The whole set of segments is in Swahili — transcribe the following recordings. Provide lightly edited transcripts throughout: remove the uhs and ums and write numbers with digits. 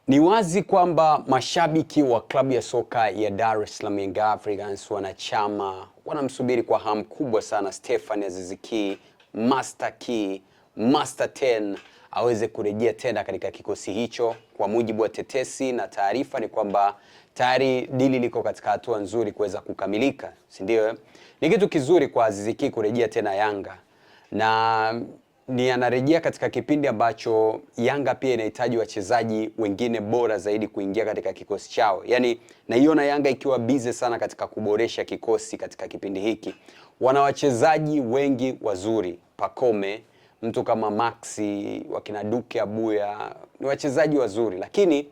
Ni wazi kwamba mashabiki wa klabu ya soka ya Dar es Salaam Young Africans wanachama wanamsubiri kwa hamu kubwa sana Stephane Aziz Ki, Master Key, Master 10 aweze kurejea tena katika kikosi hicho. Kwa mujibu wa tetesi na taarifa ni kwamba tayari dili liko katika hatua nzuri kuweza kukamilika, si ndio? Ni kitu kizuri kwa Aziz Ki kurejea tena Yanga, na ni anarejea katika kipindi ambacho Yanga pia inahitaji wachezaji wengine bora zaidi kuingia katika kikosi chao. Yaani naiona Yanga ikiwa busy sana katika kuboresha kikosi katika kipindi hiki. Wana wachezaji wengi wazuri, Pacome, mtu kama Maxi, wakina Duke Abuya, ni wachezaji wazuri, lakini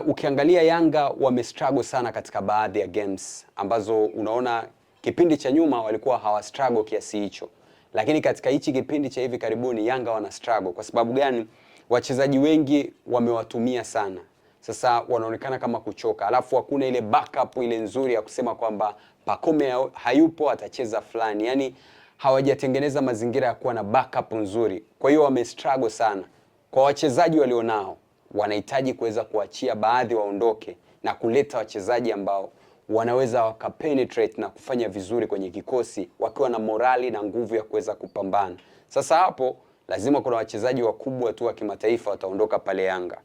ukiangalia Yanga wamestruggle sana katika baadhi ya games ambazo unaona kipindi cha nyuma walikuwa hawastruggle kiasi hicho. Lakini katika hichi kipindi cha hivi karibuni Yanga wana struggle. Kwa sababu gani? Wachezaji wengi wamewatumia sana. Sasa wanaonekana kama kuchoka. Alafu hakuna ile backup ile nzuri ya kusema kwamba Pacome hayupo atacheza fulani. Yaani hawajatengeneza mazingira ya kuwa na backup nzuri. Kwa hiyo wame struggle sana. Kwa wachezaji walionao wanahitaji kuweza kuachia baadhi waondoke na kuleta wachezaji ambao wanaweza wakapenetrate na kufanya vizuri kwenye kikosi wakiwa na morali na nguvu ya kuweza kupambana. Sasa hapo lazima kuna wachezaji wakubwa tu wa kimataifa wataondoka pale Yanga.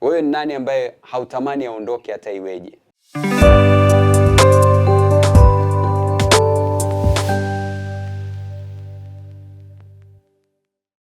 Wewe ni nani ambaye hautamani aondoke hata iweje?